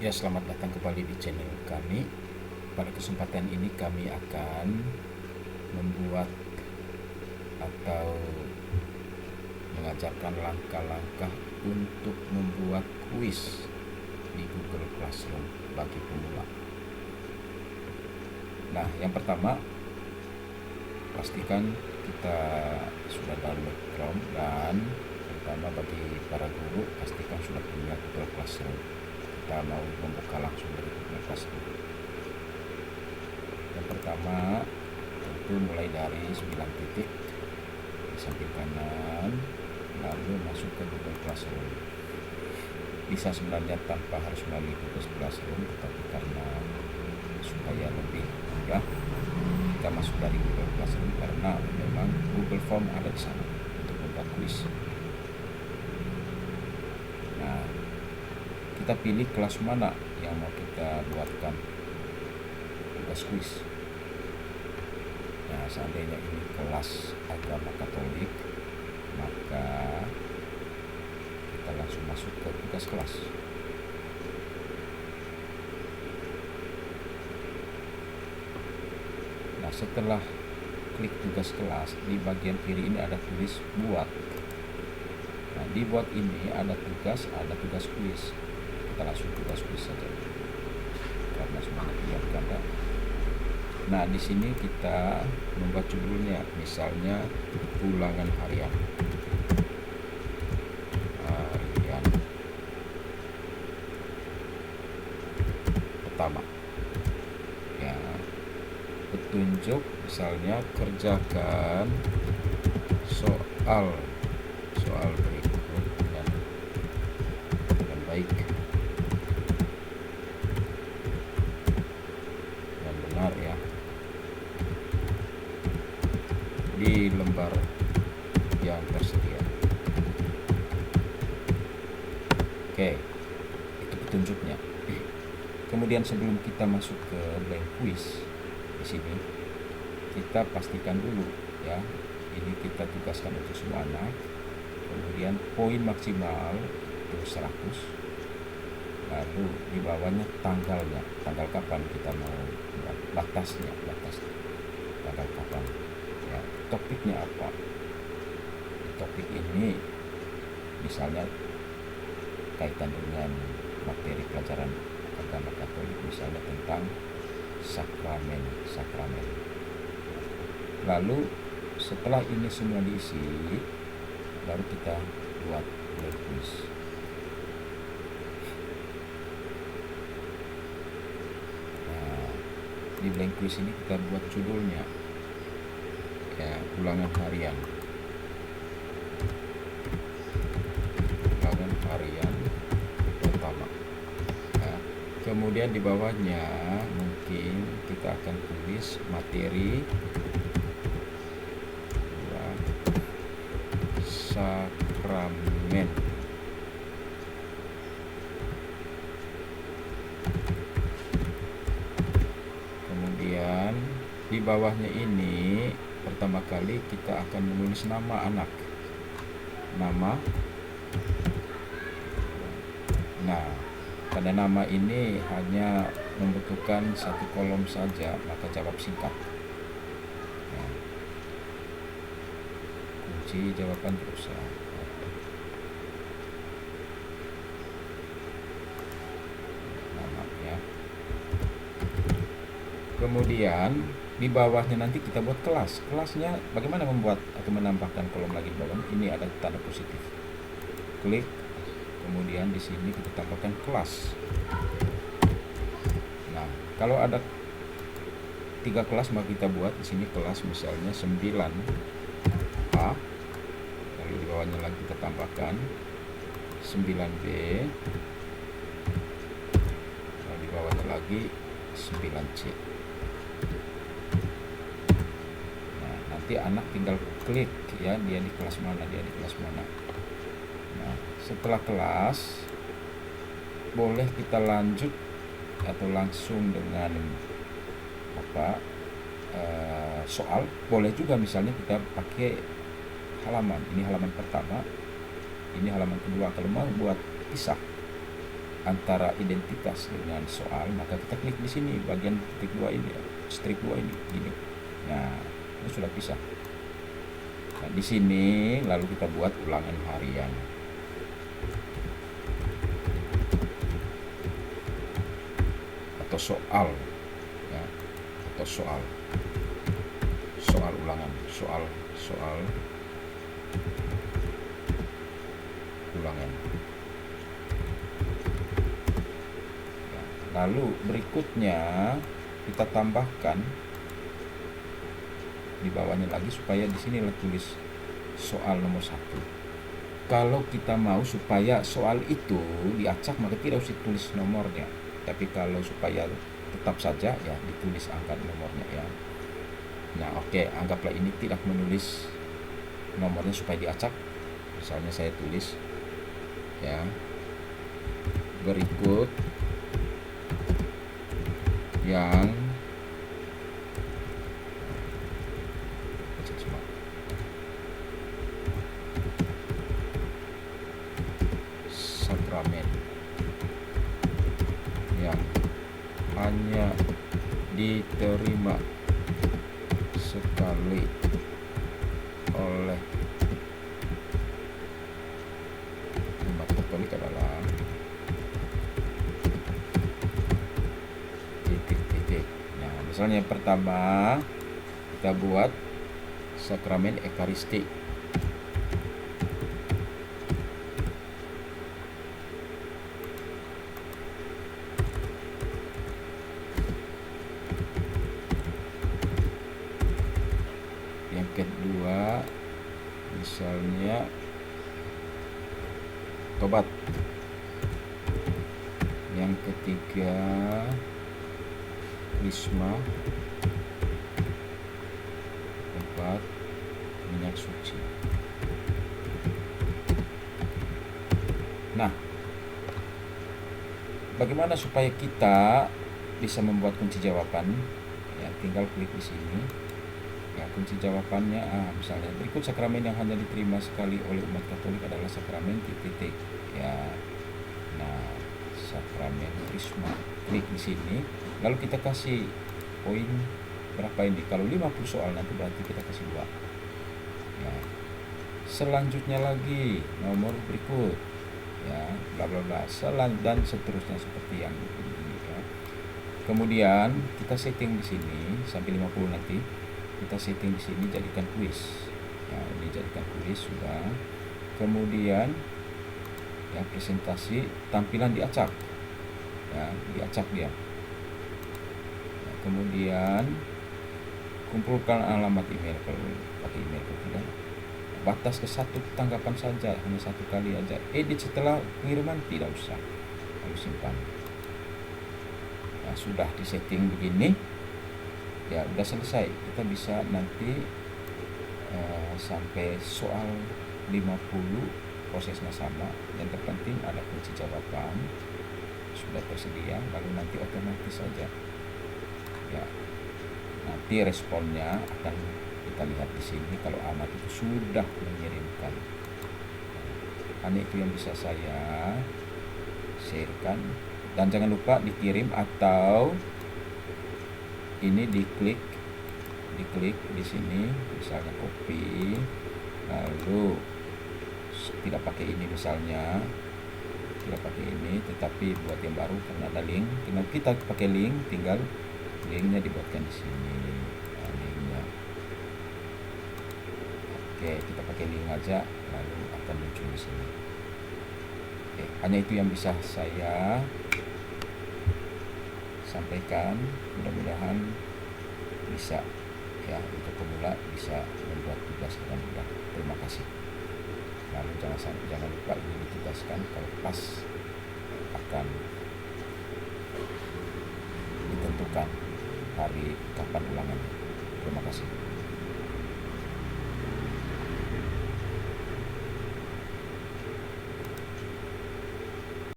Ya, selamat datang kembali di channel kami. Pada kesempatan ini kami akan membuat atau mengajarkan langkah-langkah untuk membuat kuis di Google Classroom bagi pemula. Nah, yang pertama, pastikan kita sudah download Chrome, dan terutama bagi para guru, pastikan sudah punya Google Classroom. Kita mau membuka langsung dari Google Classroom. Yang pertama, tentu mulai dari 9 titik di samping kanan, lalu masuk ke Google Classroom. Bisa sebenarnya tanpa harus melalui Google Classroom, tetapi karena supaya lebih mudah, kita masuk dari Google Classroom karena memang Google Form ada di sana untuk membuat kuis. Nah, kita pilih kelas mana yang mau kita buatkan tugas kuis. Nah, seandainya ini kelas agama Katolik, maka kita langsung masuk ke tugas kelas. Nah, setelah klik tugas kelas, di bagian kiri ini ada tulis buat. Nah, di buat ini ada tugas kuis. Kita langsung tugas kuis saja karena semuanya dibuatkan. Nah, di sini kita membuat judulnya, misalnya ulangan harian pertama. Ya, petunjuk misalnya kerjakan soal berikut dengan baik dan benar ya, di lembar yang tersedia. Oke, itu petunjuknya. Kemudian sebelum kita masuk ke blank quiz, di sini kita pastikan dulu ya, ini kita tugaskan untuk semua anak. Kemudian poin maksimal itu 100. Lalu di bawahnya tanggal kapan kita mau buat, batasnya tanggal kapan ya, topiknya apa. Topik ini misalnya kaitan dengan materi pelajaran agama Katolik, misalnya tentang sakramen. Lalu setelah ini semua diisi, baru kita buat blank quiz. Nah, di blank quiz ini kita buat judulnya ya, ulangan harian pertama. Nah, kemudian di bawahnya mungkin kita akan tulis materi sakramen. Kemudian di bawahnya ini pertama kali kita akan menulis nama anak. Nah, pada nama ini hanya membutuhkan 1 kolom saja, maka jawab singkat. Nah, kunci jawaban berusaha. Namanya. Kemudian di bawahnya nanti kita buat kelasnya. Bagaimana membuat atau menambahkan kolom lagi di bawah? Ini ada tanda positif. Klik, kemudian di sini kita tambahkan kelas. Nah, kalau ada 3 kelas, maka kita buat di sini kelas misalnya 9A. Lalu di bawahnya lagi kita tambahkan 9B. Lalu di bawahnya lagi 9C. Nah, nanti anak tinggal klik ya, dia di kelas mana. Nah, setelah kelas boleh kita lanjut atau langsung dengan soal. Boleh juga misalnya kita pakai halaman. Ini halaman pertama, ini halaman kedua. Kalau mau buat pisah, antara identitas dengan soal, maka kita klik di sini bagian titik 2 ini, strip 2 ini gini. Nah, ini sudah pisah. Nah, di sini lalu kita buat ulangan harian. Atau soal ya, atau soal ulangan, soal ulangan. Lalu berikutnya kita tambahkan di bawahnya lagi supaya di sini tulis soal nomor 1. Kalau kita mau supaya soal itu diacak, maka tidak usah tulis nomornya. Tapi kalau supaya tetap saja ya ditulis angka nomornya ya. Nah, oke, anggaplah ini tidak menulis nomornya supaya diacak. Misalnya saya tulis ya, berikut yang sakramen yang hanya diterima sekali oleh umat Katolik adalah titik-titik. Nah, misalnya yang pertama kita buat sakramen Ekaristi. Yang kedua misalnya tobat. Yang ketiga krisma, keempat minyak suci. Nah, bagaimana supaya kita bisa membuat kunci jawaban? Ya, tinggal klik di sini. Ya, kunci jawabannya misalnya berikut sakramen yang hanya diterima sekali oleh umat Katolik adalah sakramen titik-titik ya. Nah, sakramen krisma, klik di sini lalu kita kasih poin berapa ini. Kalau 50 soal nanti berarti kita kasih 2 ya. Selanjutnya lagi nomor berikut ya, bla bla bla, dan seterusnya seperti yang ini ya. Kemudian kita setting di sini sampai 50 nanti. Kita setting di sini jadikan kuis. Ya, ini jadikan kuis sudah. Kemudian ya presentasi tampilan diacak. Ya, diacak dia. Ya, kemudian kumpulkan alamat email kalau pakai email kalau tidak. Batas ke 1 tanggapan saja, hanya 1 kali aja. Edit setelah pengiriman tidak usah. Lalu simpan. Nah, sudah disetting begini. Ya, udah selesai. Kita bisa nanti sampai soal 50 prosesnya sama. Yang terpenting ada kunci jawaban sudah tersedia, lalu nanti otomatis saja ya, nanti responnya akan kita lihat di sini kalau anak itu sudah mengirimkan. Hanya itu yang bisa saya sharekan, dan jangan lupa dikirim atau ini diklik di sini misalnya copy, lalu tidak pakai ini misalnya, tidak pakai ini tetapi buat yang baru karena ada link, tinggal kita pakai link, tinggal linknya dibuatkan di sini. Nah, linknya oke, kita pakai link aja lalu akan muncul di sini. Oke, hanya itu yang bisa saya sampaikan. Mudah-mudahan bisa ya, untuk pemula bisa membuat tugas dengan mudah. Terima kasih. Lalu jangan lupa ini ditugaskan kalau pas akan ditentukan hari kapan ulangannya. Terima kasih.